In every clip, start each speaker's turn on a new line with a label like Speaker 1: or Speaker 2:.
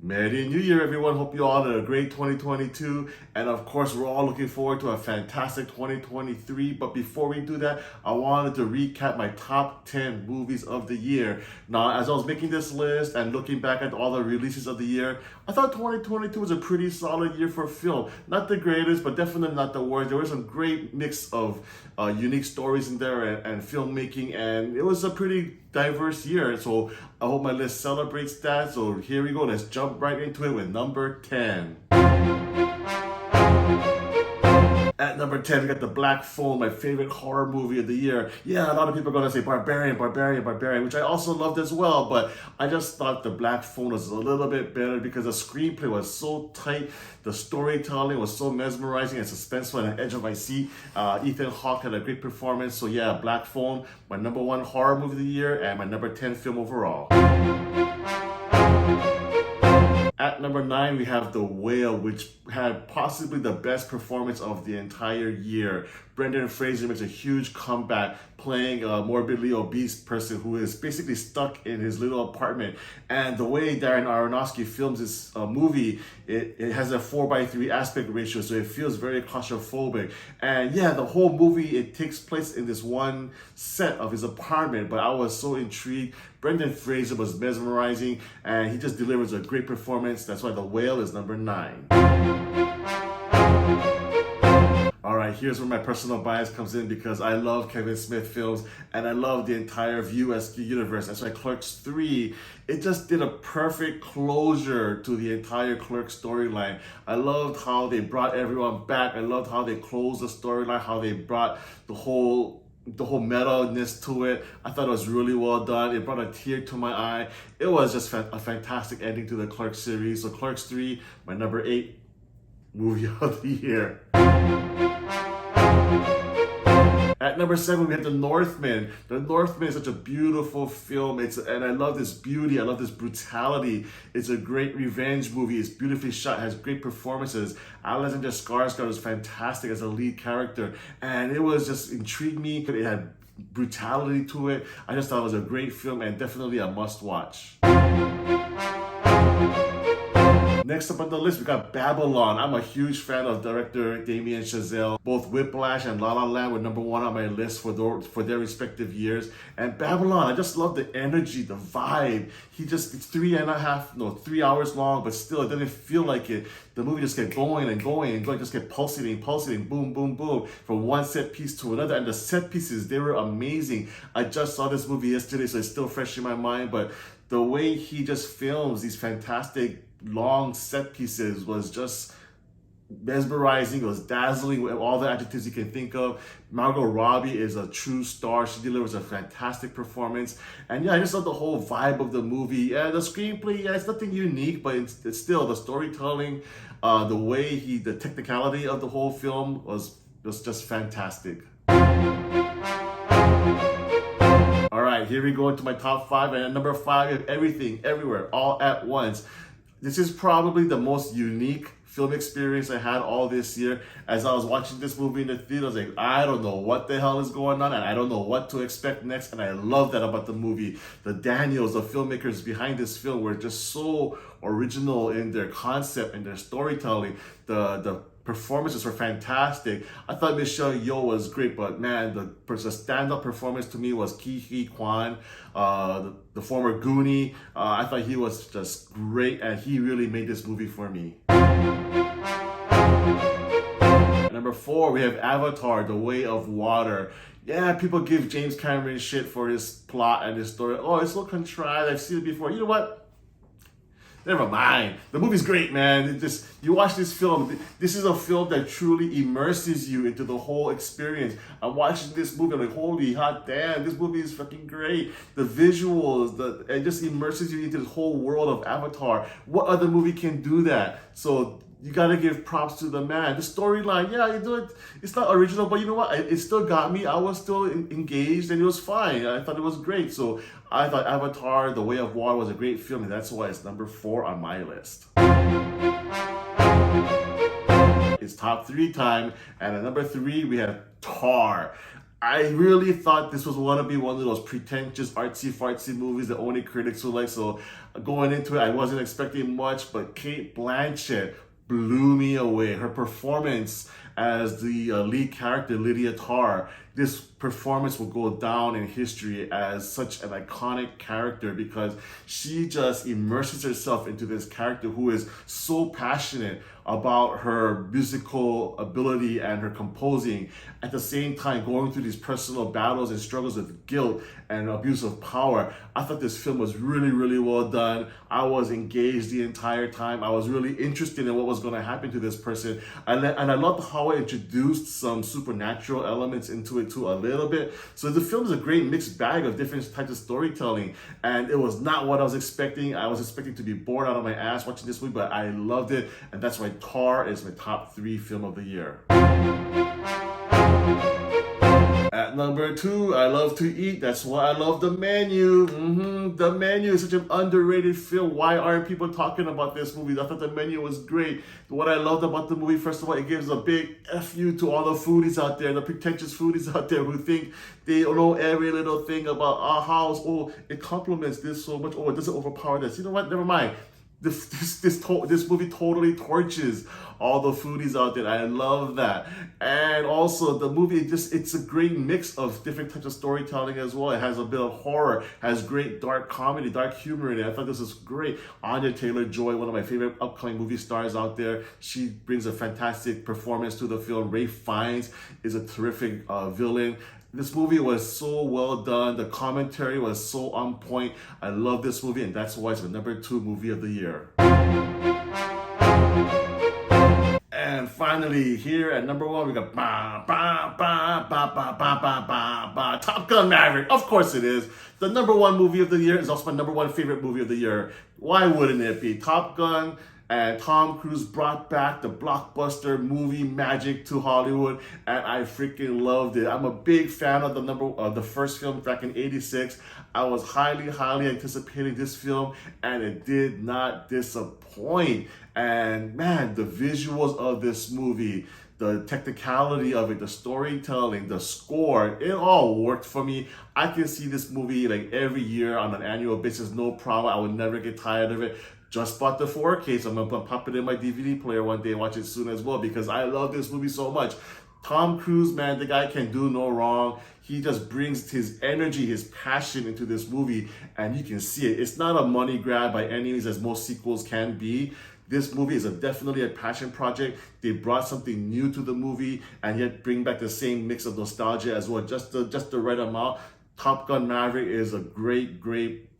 Speaker 1: Merry New Year, everyone. Hope you all had a great 2022. And of course, we're all looking forward to a fantastic 2023. But before we do that, I wanted to recap my top 10 movies of the year. Now, as I was making this list and looking back at all the releases of the year, I thought 2022 was a pretty solid year for film. Not the greatest, but definitely not the worst. There was some great mix of unique stories in there and filmmaking, and it was a pretty diverse year. So I hope my list celebrates that. So here we go. Let's jump right into it with number 10. At number 10, we got The Black Phone, my favorite horror movie of the year. Yeah, a lot of people are going to say Barbarian, Barbarian, Barbarian, which I also loved as well, but I just thought The Black Phone was a little bit better because the screenplay was so tight, the storytelling was so mesmerizing and suspenseful and the edge of my seat. Ethan Hawke had a great performance, so yeah, Black Phone, my number one horror movie of the year and my number 10 film overall. At number 9, we have The Whale, which had possibly the best performance of the entire year. Brendan Fraser makes a huge comeback playing a morbidly obese person who is basically stuck in his little apartment. And the way Darren Aronofsky films this movie, it has a 4:3 aspect ratio, so it feels very claustrophobic. And yeah, the whole movie, it takes place in this one set of his apartment, but I was so intrigued. Brendan Fraser was mesmerizing, and he just delivers a great performance. That's why The Whale is number 9. Alright, here's where my personal bias comes in because I love Kevin Smith films and I love the entire View Askew universe. That's why Clerks 3, it just did a perfect closure to the entire Clerks storyline. I loved how they brought everyone back. I loved how they closed the storyline, how they brought the whole metalness to it. I thought it was really well done. It brought a tear to my eye. It was just a fantastic ending to the Clerks series. So Clerks 3, my number 8 movie of the year. At number 7, we have The Northman. The Northman is such a beautiful film. And I love this beauty. I love this brutality. It's a great revenge movie. It's beautifully shot. It has great performances. Alexander Skarsgård was fantastic as a lead character. And it was just intrigued me. It had brutality to it. I just thought it was a great film and definitely a must-watch. Next up on the list, we got Babylon. I'm a huge fan of director Damien Chazelle. Both Whiplash and La La Land were number 1 on my list for their respective years. And Babylon, I just love the energy, the vibe. It's 3 hours long, but still it didn't feel like it. The movie just kept going and going and going, just kept pulsating, boom, boom, boom, from one set piece to another. And the set pieces, they were amazing. I just saw this movie yesterday, so it's still fresh in my mind, but the way he just films these fantastic long set pieces was just mesmerizing. It was dazzling with all the adjectives you can think of. Margot Robbie is a true star. She delivers a fantastic performance. And yeah, I just love the whole vibe of the movie. Yeah, the screenplay, yeah, it's nothing unique, but it's still the storytelling, the technicality of the whole film was just fantastic. All right, here we go into my top 5. And at number 5, Everything, Everywhere, All at Once. This is probably the most unique film experience I had all this year. As I was watching this movie in the theater, I was like, I don't know what the hell is going on and I don't know what to expect next. And I love that about the movie. The Daniels, the filmmakers behind this film, were just so original in their concept and their storytelling. The performances were fantastic. I thought Michelle Yeoh was great, but man, the stand-up performance to me was Ke Huy Quan, the former Goonie. I thought he was just great, and he really made this movie for me. Number 4, we have Avatar, The Way of Water. Yeah, people give James Cameron shit for his plot and his story. Oh, it's so contrived. I've seen it before. You know what? Never mind. The movie's great, man. You watch this film. This is a film that truly immerses you into the whole experience. I'm watching this movie. I'm like, holy hot damn, this movie is fucking great. The visuals, it just immerses you into the whole world of Avatar. What other movie can do that? So you gotta give props to the man. The storyline, yeah, you do it. It's not original, but you know what? It still got me. I was still engaged, and it was fine. I thought it was great. So I thought Avatar: The Way of Water was a great film, and that's why it's number 4 on my list. It's top 3 time, and at number 3 we have Tar. I really thought this was going to be one of those pretentious artsy-fartsy movies that only critics would like. So going into it, I wasn't expecting much, but Kate Blanchett blew me away. Her performance as the lead character, Lydia Tarr, this performance will go down in history as such an iconic character because she just immerses herself into this character who is so passionate about her musical ability and her composing, at the same time going through these personal battles and struggles with guilt and abuse of power. I thought this film was really, really well done. I was engaged the entire time. I was really interested in what was going to happen to this person. And I loved how it introduced some supernatural elements into it too a little bit. So the film is a great mixed bag of different types of storytelling. And it was not what I was expecting. I was expecting to be bored out of my ass watching this movie, but I loved it. And that's why Tar is my top 3 film of the year. At number 2, I love to eat. That's why I love The Menu. The Menu is such an underrated film. Why aren't people talking about this movie? I thought The Menu was great. What I loved about the movie, first of all, it gives a big F you to all the foodies out there, the pretentious foodies out there who think they know every little thing about our house. Oh, it complements this so much. Oh, it doesn't overpower this. You know what? Never mind. This movie totally torches all the foodies out there. I love that. And also the movie, it's a great mix of different types of storytelling as well. It has a bit of horror, has great dark comedy, dark humor in it. I thought this was great. Anya Taylor-Joy, one of my favorite upcoming movie stars out there. She brings a fantastic performance to the film. Ralph Fiennes is a terrific villain. This movie was so well done. The commentary was so on point. I love this movie, and that's why it's the number 2 movie of the year. And finally, here at number 1, we got Top Gun Maverick. Of course it is. The number 1 movie of the year is also my number 1 favorite movie of the year. Why wouldn't it be? Top Gun and Tom Cruise brought back the blockbuster movie magic to Hollywood, and I freaking loved it. I'm a big fan of the first film back in '86. I was highly anticipating this film, and it did not disappoint. And man, the visuals of this movie, the technicality of it, the storytelling, the score, it all worked for me. I can see this movie like every year on an annual basis, no problem. I would never get tired of it. Just bought the 4K, so I'm gonna pop it in my DVD player one day and watch it soon as well because I love this movie so much. Tom Cruise, man, the guy can do no wrong. He just brings his energy, his passion into this movie, and you can see it. It's not a money grab by any means, as most sequels can be. This movie is definitely a passion project. They brought something new to the movie and yet bring back the same mix of nostalgia as well, just the right amount. Top Gun Maverick is a great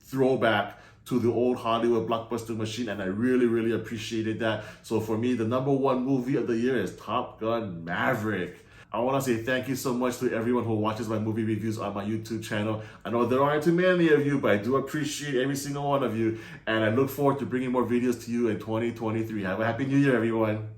Speaker 1: throwback to the old Hollywood blockbuster machine, and I really appreciated that. So for me, the number 1 movie of the year is Top Gun Maverick. I want to say thank you so much to everyone who watches my movie reviews on my YouTube channel. I know there aren't too many of you, but I do appreciate every single one of you, and I look forward to bringing more videos to you in 2023. Have a happy new year, everyone.